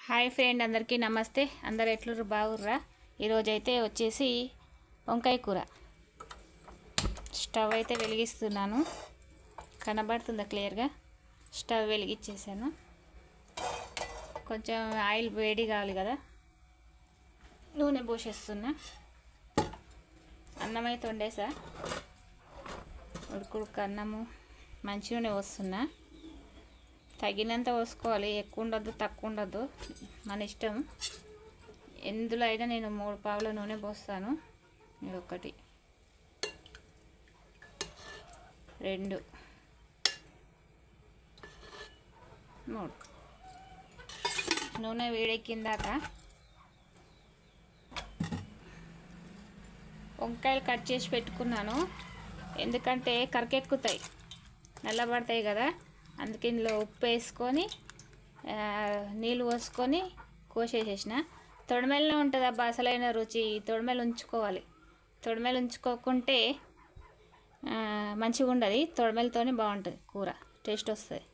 Hi friend, అందరికీ నమస్తే. అందరు ఎట్లుర్రు, బాగుర్రా? ఈరోజైతే వచ్చేసి వంకాయ కూర. స్టవ్ అయితే వెలిగిస్తున్నాను. కనబడుతుందా క్లియర్గా? స్టవ్ వెలిగించేసాను. కొంచెం ఆయిల్ వేడి కావాలి కదా, నూనె పోసేస్తున్నా. అన్నం అయితే వండేసా. ఉడుకుడుకు అన్నము మంచి నూనె పోస్తున్నా. తగినంత పోసుకోవాలి, ఎక్కువ ఉండద్దు తక్కువ ఉండద్దు, మన ఇష్టం. ఎందులో అయినా నేను 3 పావుల నూనె పోస్తాను. ఇది 1 2 3 నూనె వేడెక్కిందాక వంకాయలు కట్ చేసి పెట్టుకున్నాను. ఎందుకంటే కరకెక్కుతాయి, నల్లబడతాయి కదా. అందుకే ఇందులో ఉప్పు వేసుకొని నీళ్ళు పోసుకొని కోసేసేసిన. తొడిమెల్లో ఉంటుంది అబ్బా అసలైన రుచి. తొడిమెలు ఉంచుకోవాలి. తొడిమెలు ఉంచుకోకుంటే మంచిగా ఉండదు. తొడిమెలతోనే బాగుంటుంది కూర, టేస్ట్ వస్తుంది.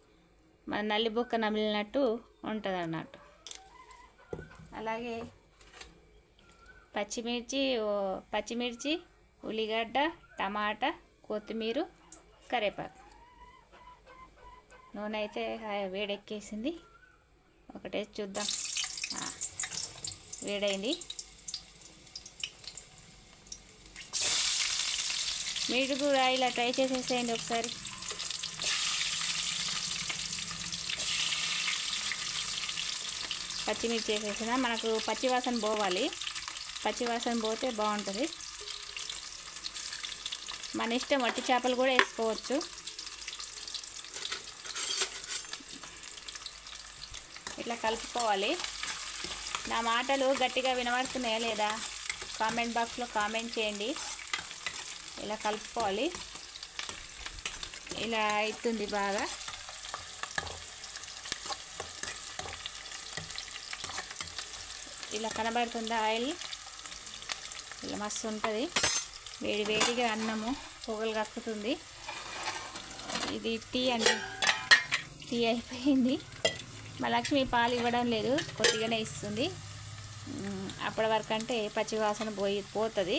మన నల్లి బొక్క నమిలినట్టు ఉంటుంది అన్నట్టు. అలాగే పచ్చిమిర్చి, ఉల్లిగడ్డ, టమాటా, కొత్తిమీర, కరివేపాకు. నూనె అయితే వేడెక్కేసింది. ఒకటేసి చూద్దాం. వేడైంది. మీరు కూడా ఇలా ట్రై చేసేసేయండి ఒకసారి. పచ్చిమిర్చి వేసేసిన. మనకు పచ్చివాసన పోవాలి. పచ్చివాసన పోతే బాగుంటుంది. మన ఇష్టం, వట్టి చేపలు కూడా వేసుకోవచ్చు. ఇట్లా కలుపుకోవాలి. నా మాటలు గట్టిగా వినబడుతున్నాయా లేదా కామెంట్ బాక్స్లో కామెంట్ చేయండి. ఇలా కలుపుకోవాలి. ఇలా అవుతుంది బాగా. ఇలా కనబడుతుందా ఆయిల్? ఇలా మస్తు ఉంటుంది. వేడి వేడిగా అన్నము పొగలు కక్కుతుంది. ఇది టీ అండి. టీ అయిపోయింది. మా లక్ష్మి పాలు ఇవ్వడం లేదు, కొద్దిగానే ఇస్తుంది. అప్పటి వరకు అంటే పచ్చివాసన పోతుంది.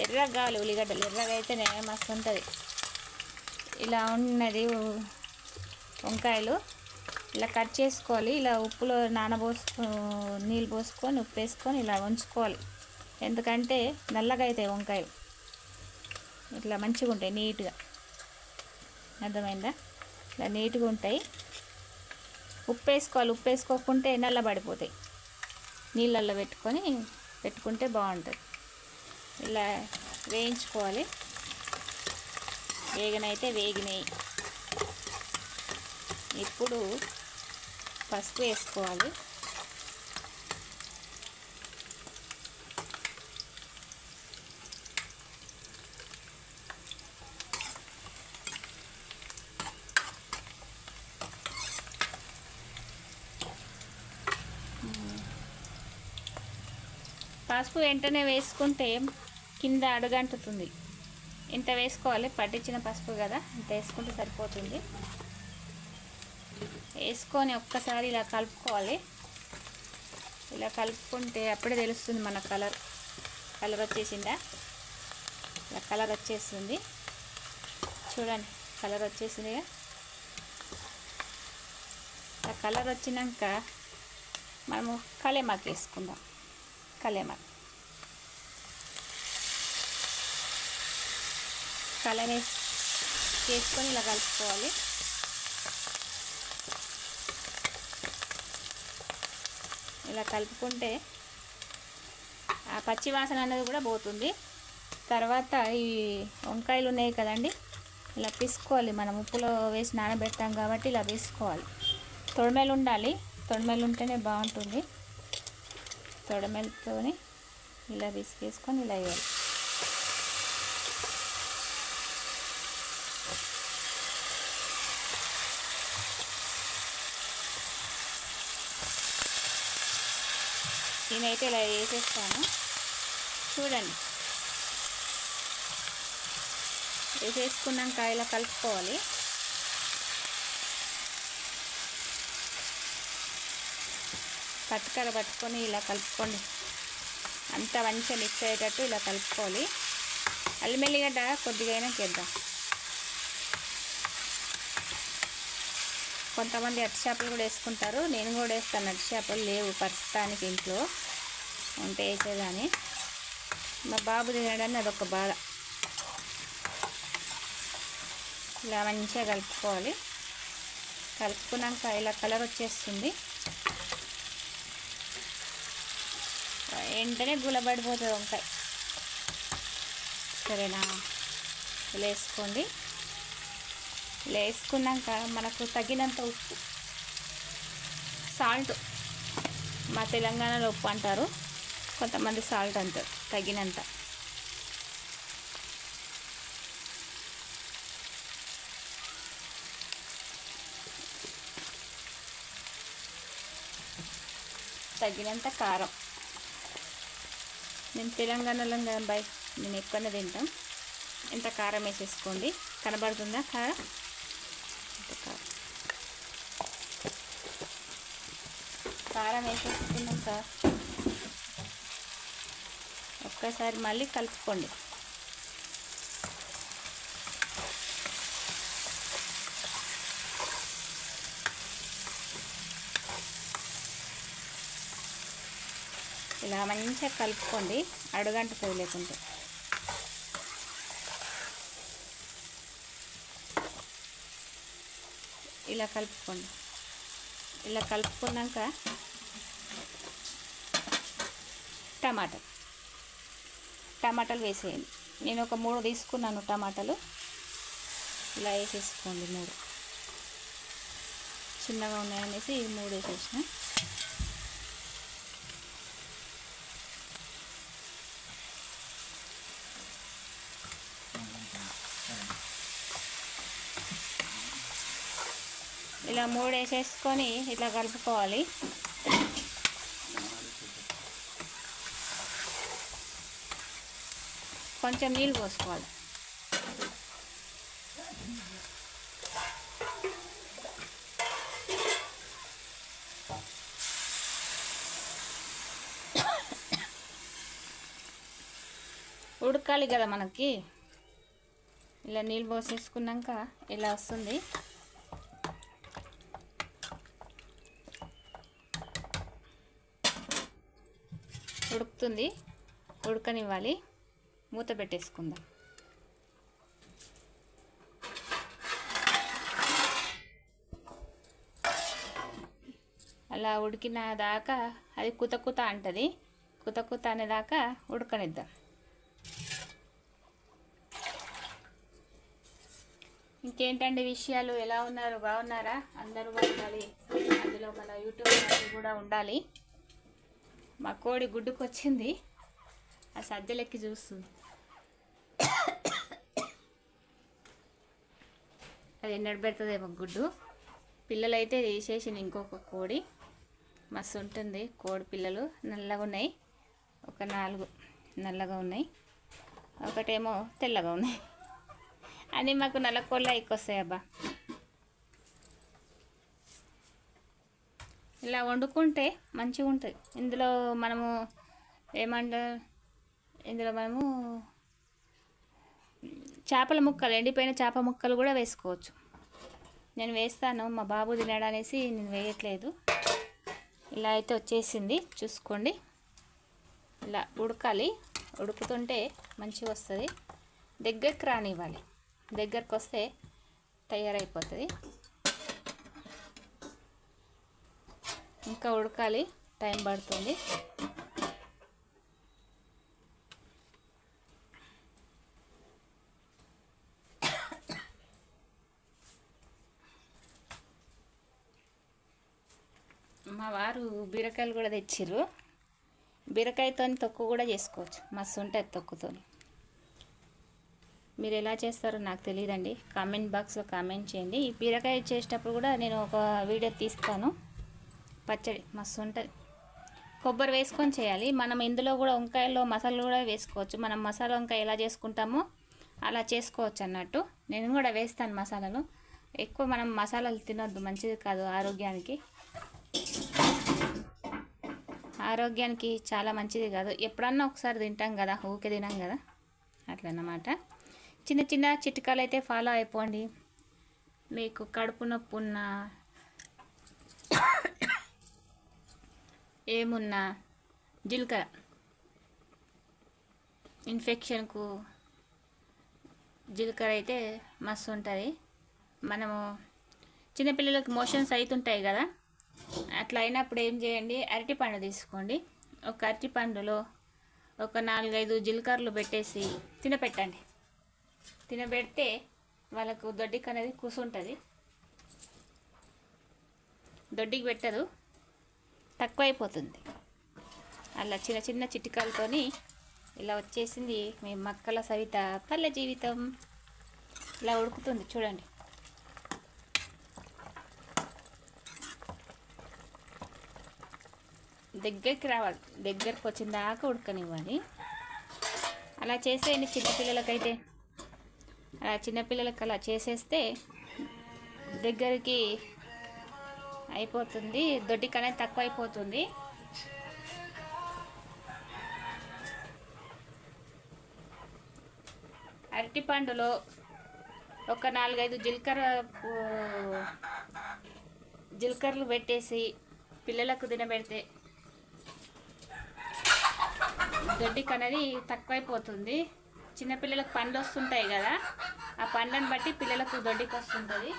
ఎర్రగా కావాలి ఉల్లిగడ్డలు. ఎర్రగా అయితేనే మస్తు ఉంటుంది. ఇలా ఉన్నది వంకాయలు. ఇలా కట్ చేసుకోవాలి. ఇలా ఉప్పులో నీళ్ళు పోసుకొని ఉప్పు వేసుకొని ఇలా ఉంచుకోవాలి. ఎందుకంటే నల్లగా అవుతాయి వంకాయలు. ఇట్లా మంచిగా ఉంటాయి, నీట్గా. అర్థమైందా? ఇలా నీట్గా ఉంటాయి. ఉప్పు వేసుకోవాలి. ఉప్పు వేసుకోకుంటే నల్లబడిపోతాయి. నీళ్ళల్లో పెట్టుకుంటే బాగుంటుంది. ఇలా వేయించుకోవాలి. వేగనైతే వేగినాయి. ఇప్పుడు పసుపు వేసుకోవాలి. పసుపు వెంటనే వేసుకుంటే కింద అడుగంటుతుంది. ఇంత వేసుకోవాలి. పట్టించిన పసుపు కదా, ఇంత వేసుకుంటే సరిపోతుంది. వేసుకొని ఒక్కసారి ఇలా కలుపుకోవాలి. ఇలా కలుపుకుంటే అప్పుడే తెలుస్తుంది మన కలర్ వచ్చేసిందా. ఇలా కలర్ వచ్చేస్తుంది. చూడండి, కలర్ వచ్చేసిందిగా. ఆ కలర్ వచ్చినాక మనము కలేమాకు వేసుకుందాం. కలేమాకు వేసుకొని ఇలా కలుపుకోవాలి. ఇలా కలుపుకుంటే ఆ పచ్చి వాసన అనేది కూడా పోతుంది. తర్వాత ఈ వంకాయలు ఉన్నాయి కదండి, ఇలా పిసుకోవాలి. మనం ఉప్పులో వేసి నానబెడతాం కాబట్టి ఇలా పిసుకోవాలి. తొడిమెలు ఉండాలి. తొడిమెలు ఉంటేనే బాగుంటుంది. తొడిమెలతో ఇలా పిసికేసుకొని ఇలా వేయాలి. నేనైతే ఇలా వేసేస్తాను. చూడండి, వేసేసుకున్నాక ఇలా కలుపుకోవాలి. పట్టుకర పట్టుకొని ఇలా కలుపుకోండి. అంతా మంచిగా మిక్స్ అయ్యేటట్టు ఇలా కలుపుకోవాలి. అల్లం వెల్లిగడ్డ కొద్దిగా అయినా చేద్దాం. కొంతమంది అట్టి చేపలు కూడా వేసుకుంటారు, నేను కూడా వేస్తాను. అట్టి చేపలు లేవు ప్రస్తుతానికి, ఇంట్లో ఉంటే వేసేదాన్ని. మా బాబు తినడానికి అదొక బాధ. ఇలా మంచిగా కలుపుకోవాలి. కలుపుకున్నాక ఇలా కలర్ వచ్చేస్తుంది, వెంటనే గులబడిపోతుంది వంకాయ. సరేనా? ఇలా వేసుకోండి. ఇలా వేసుకున్నాక మనకు తగినంత ఉప్పు, సాల్ట్, మా తెలంగాణలో ఉప్పు అంటారు, కొంతమంది సాల్ట్ అంటారు, తగినంత. తగినంత కారం. మేము తెలంగాణలో బాయ్, మేము ఎక్కువనే తింటాం. ఇంత కారం వేసేసుకోండి. కనబడుతుందా కారం? కారం వేసేసుకున్నాక ఒక్కసారి మళ్ళీ కలుపుకోండి. ఇలా మంచిగా కలుపుకోండి, అడుగంటుతుంది లేకుంటే. ఇలా కలుపుకోండి. ఇలా కలుపుకున్నాక టమాటాలు వేసేయండి. నేను ఒక 3 తీసుకున్నాను టమాటాలు. ఇలా వేసేసుకోండి. 3 చిన్నగా ఉన్నాయనేసి 3 వేసేసిన. ఇలా 3 వేసేసుకొని ఇట్లా కలుపుకోవాలి. కొంచెం నీళ్ళు పోసుకోవాలి. ఉడకాలి కదా మనకి. ఇలా నీళ్ళు పోసేసుకున్నాక ఇలా వస్తుంది. ఉడుకుతుంది, ఉడకనివ్వాలి. మూత పెట్టేసుకుందాం. అలా ఉడికిన దాకా అది కుత అంటది. కుత అనేదాకా ఉడకనిద్దాం. ఇంకేంటండి విషయాలు? ఎలా ఉన్నారు? బాగున్నారా? అందరూ బాగుండాలి. అందులో మన యూట్యూబ్ ఛానల్ కూడా ఉండాలి. మా కోడి గుడ్డుకు వచ్చింది, ఆ సజ్జలెక్కి చూస్తుంది. అది ఎన్నడు పెడుతుందేమో గుడ్డు. పిల్లలైతే తీసేసింది. ఇంకొక కోడి మస్తు ఉంటుంది. కోడి పిల్లలు నల్లగా ఉన్నాయి, ఒక 4 నల్లగా ఉన్నాయి, ఒకటేమో తెల్లగా ఉన్నాయి. అని మాకు నల్ల కోళ్ళ ఎక్కొస్తాయి అబ్బా. ఇలా వండుకుంటే మంచిగా ఉంటుంది. ఇందులో మనము ఇందులో మనము చేపల ముక్కలు, ఎండిపోయిన చేప ముక్కలు కూడా వేసుకోవచ్చు. నేను వేస్తాను, మా బాబు తినడనేసి నేను వేయట్లేదు. ఇలా అయితే వచ్చేసింది, చూసుకోండి. ఇలా ఉడకాలి. ఉడుకుతుంటే మంచిగా వస్తుంది. దగ్గరికి రానివ్వాలి. దగ్గరకు వస్తే తయారైపోతుంది. ఇంకా ఉడకాలి, టైం పడుతుంది. మా వారు బీరకాయలు కూడా తెచ్చిర్రు. బీరకాయతో తొక్కు కూడా చేసుకోవచ్చు, మస్తు ఉంటుంది తొక్కుతో. మీరు ఎలా చేస్తారో నాకు తెలియదండి, కామెంట్ బాక్స్లో కామెంట్ చేయండి. ఈ బీరకాయ చేసేటప్పుడు కూడా నేను ఒక వీడియో తీస్తాను. పచ్చడి మస్తు ఉంటుంది. కొబ్బరి వేసుకొని చేయాలి. మనం ఇందులో కూడా వంకాయల్లో మసాలా కూడా వేసుకోవచ్చు. మనం మసాలా వంకాయ ఎలా చేసుకుంటామో అలా చేసుకోవచ్చు అన్నట్టు. నేను కూడా వేస్తాను మసాలాలు. ఎక్కువ మనం మసాలాలు తినొద్దు, మంచిది కాదు ఆరోగ్యానికి. ఆరోగ్యానికి చాలా మంచిది కాదు. ఎప్పుడన్నా ఒకసారి తింటాం కదా, ఊకే తినాం కదా, అట్లన్నమాట. చిన్న చిన్న చిట్కాలు అయితే ఫాలో అయిపోండి. మీకు కడుపు నొప్పి ఉన్నా ఏమున్నా జీలకర్ర ఇన్ఫెక్షన్కు జీలకర్ర అయితే మస్తు ఉంటుంది. మనము చిన్నపిల్లలకు మోషన్స్ అవుతుంటాయి కదా, అట్లా అయినప్పుడు ఏం చేయండి, అరటిపండు తీసుకోండి. ఒక అరటిపండులో ఒక 4-5 జీలకర్రలు పెట్టేసి తినపెట్టండి. తినబెడితే వాళ్ళకు దొడ్డికి అనేది కూసుంటుంది. దొడ్డికి పెట్టదు, తక్కువైపోతుంది. అలా చిన్న చిన్న చిట్కాలతోని ఇలా వచ్చేసింది మీ మక్కల సవిత పల్లె జీవితం. ఇలా ఉడుకుతుంది చూడండి. దగ్గరికి రావాలి, దగ్గరకు వచ్చిన దాకా ఉడకనివ్వాలి. అలా చేసేయండి చిన్నపిల్లలకైతే. అలా చిన్నపిల్లలకి అలా చేసేస్తే దగ్గరికి అయిపోతుంది, దొడ్డికి అనేది తక్కువ అయిపోతుంది. అరటిపండులో ఒక 4-5 జీలకర్రలు పెట్టేసి పిల్లలకు తినబెడితే దొడ్డికి అనేది తక్కువైపోతుంది. చిన్నపిల్లలకు పండ్లు వస్తుంటాయి కదా, ఆ పండ్లను బట్టి పిల్లలకు దొడ్డికి వస్తుంటుంది.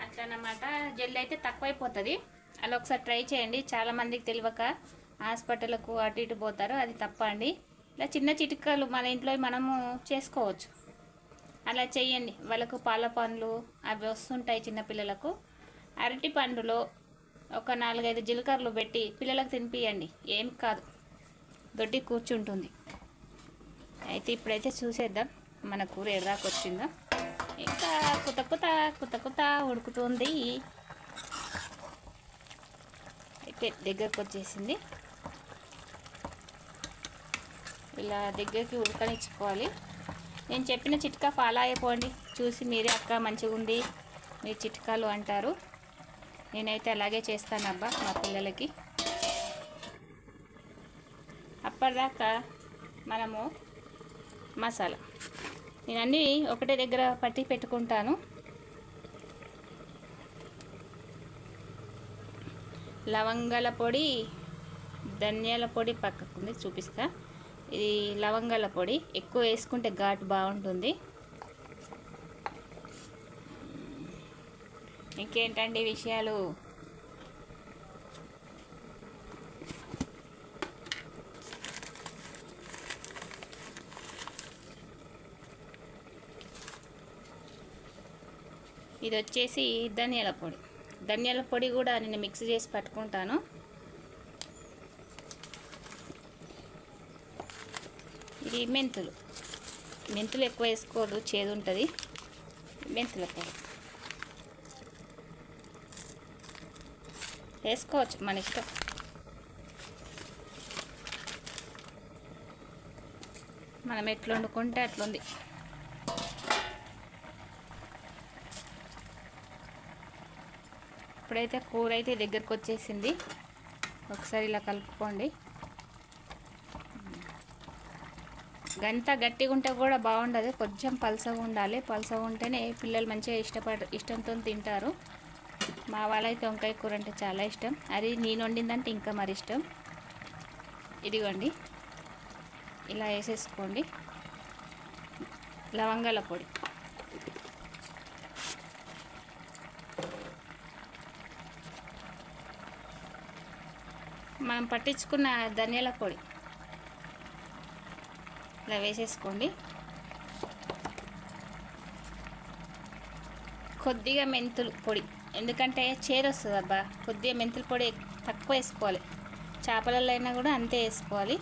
అట్లన్నమాట. జల్ది అయితే తక్కువైపోతుంది. అలా ఒకసారి ట్రై చేయండి. చాలామందికి తెలియక హాస్పిటల్కు అటు ఇటు పోతారు, అది తప్ప అండి. ఇలా చిన్న చిట్కాలు మన ఇంట్లో మనము చేసుకోవచ్చు. అలా చేయండి. వాళ్ళకు పాల పండ్లు అవి వస్తుంటాయి చిన్నపిల్లలకు. అరటి పండులో ఒక 4-5 జీలకర్రలు పెట్టి పిల్లలకు తినిపియండి, ఏం కాదు, దొడ్డి కూర్చుంటుంది. అయితే ఇప్పుడైతే చూసేద్దాం మన కూర ఎడదాకా వచ్చిందో. ఇంకా కుత ఉడుకుతుంది. అయితే దగ్గరకు వచ్చేసింది. ఇలా దగ్గరికి ఉడకనిచ్చుకోవాలి. నేను చెప్పిన చిట్కా ఫాలో అయిపోండి. చూసి మీరే అక్క మంచిగా ఉంది మీ చిట్కాలు అంటారు. నేనైతే అలాగే చేస్తానబ్బా మా పిల్లలకి. అప్పటిదాకా మనము మసాలా నేను అన్నీ ఒకటే దగ్గర పట్టి పెట్టుకుంటాను. లవంగాల పొడి, ధనియాల పొడి పక్కకుంది చూపిస్తా. ఇది లవంగాల పొడి ఎక్కువ వేసుకుంటే ఘాటు బాగుంటుంది. ఇంకేంటండి విషయాలు? ఇది వచ్చేసి ధనియాల పొడి. ధనియాల పొడి కూడా నేను మిక్స్ చేసి పట్టుకుంటాను. ఇది మెంతులు ఎక్కువ వేసుకోదు, చేదు ఉంటుంది. మెంతుల పొడి వేసుకోవచ్చు, మన ఇష్టం. మనం ఎట్లా వండుకుంటే అట్లుంది. ఇప్పుడైతే కూర అయితే దగ్గరకు వచ్చేసింది. ఒకసారి ఇలా కలుపుకోండి. గంట గట్టిగా ఉంటే కూడా బాగుండదు, కొంచెం పలసగా ఉండాలి. పలసగా ఉంటేనే పిల్లలు మంచిగా ఇష్టంతో తింటారు. మా వాళ్ళైతే వంకాయ కూర అంటే చాలా ఇష్టం. అది నేను వండిందంటే ఇంకా మరి ఇష్టం. ఇదిగోండి ఇలా వేసేసుకోండి. లవంగాల పొడి, మనం పట్టించుకున్న ధనియాల పొడి ఇలా వేసేసుకోండి. కొద్దిగా మెంతులు పొడి, ఎందుకంటే చేదు వస్తుంది అబ్బా. కొద్దిగా మెంతుల పొడి తక్కువ వేసుకోవాలి. చేపలలో అయినా కూడా అంతే వేసుకోవాలి.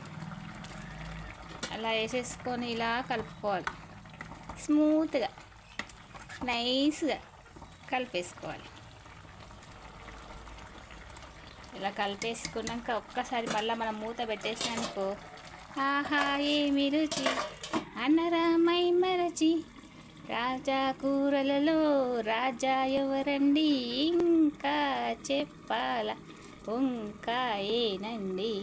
అలా వేసేసుకొని ఇలా కలుపుకోవాలి. స్మూత్గా నైస్గా కలిపేసుకోవాలి. ఇలా కలిపేసుకున్నాక ఒక్కసారి మళ్ళీ మనం మూత పెట్టేసినానుకో, ఆహా ఏమి రుచి అన్నరా మై మరచి రాజా కూరలలో రాజా ఎవరండి, ఇంకా చెప్పాల వంకాయేనండి.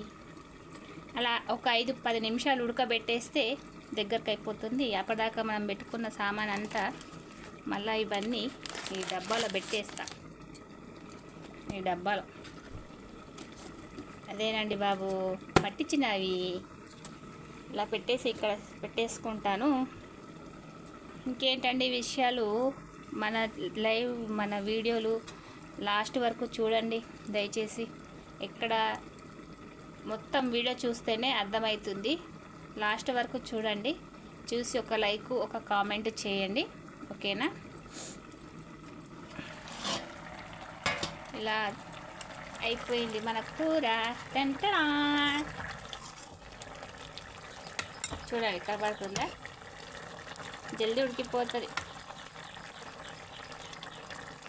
అలా ఒక 5-10 నిమిషాలు ఉడకబెట్టేస్తే దగ్గరకు అయిపోతుంది. అప్పటిదాకా మనం పెట్టుకున్న సామాన్ అంతా మళ్ళీ ఇవన్నీ ఈ డబ్బాలో పెట్టేస్తా. ఈ డబ్బాలో అదేనండి బాబు పట్టించినవి ఇలా పెట్టేసి ఇక్కడ పెట్టేసుకుంటాను. ఇంకేంటండి విషయాలు, మన లైవ్ మన వీడియోలు లాస్ట్ వరకు చూడండి దయచేసి. ఎక్కడ మొత్తం వీడియో చూస్తేనే అర్థమవుతుంది. లాస్ట్ వరకు చూడండి, చూసి ఒక లైక్ ఒక కామెంట్ చేయండి, ఓకేనా. ఇలా అయిపోయింది మన కూర. టంటా చూడండి కనబడుతుందా, జల్దీ ఉడికిపోతుంది.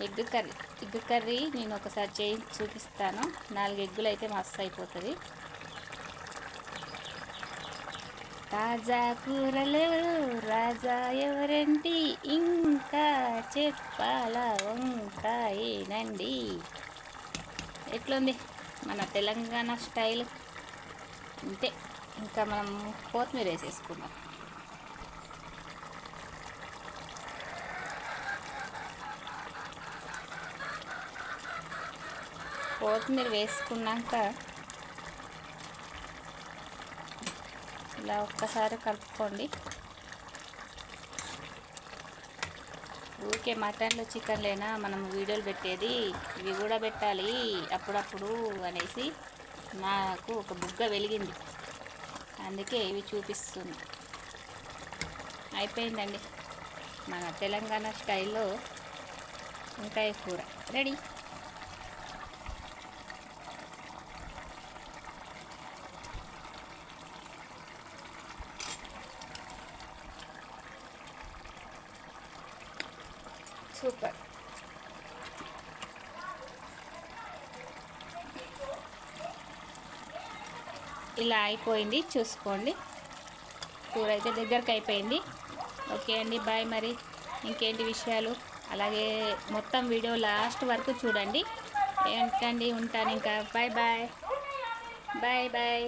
ఎగ్ కర్రీ నేను ఒకసారి చేసి చూపిస్తాను. 4 ఎగ్గులు అయితే మస్తు అయిపోతుంది. తాజా కూరలు రాజా ఎవరండి, ఇంకా చెప్పాల వంకాయేనండి. ఎట్లుంది మన తెలంగాణ స్టైల్? అంతే, ఇంకా మనం కొత్తిమీర వేసేసుకుందాం. కొత్తిమీర వేసుకున్నాక ఇలా ఒక్కసారి కలుపుకోండి. ఊరికే మటన్లు చికెన్లేనా మనం వీడియోలు పెట్టేది, ఇవి కూడా పెట్టాలి అప్పుడప్పుడు అనేసి నాకు ఒక బుగ్గ వెలిగింది, అందుకే ఇవి చూపిస్తున్నా. అయిపోయిందండి మన తెలంగాణ స్టైల్లో వంకాయ కూర రెడీ. సూపర్. ఇలా అయిపోయింది చూసుకోండి. కూర అయితే దగ్గరకు అయిపోయింది. ఓకే అండి, బాయ్. మరి ఇంకేంటి విషయాలు, అలాగే మొత్తం వీడియో లాస్ట్ వరకు చూడండి. ఏంటండి, ఉంటాను ఇంకా. Bye bye bye bye.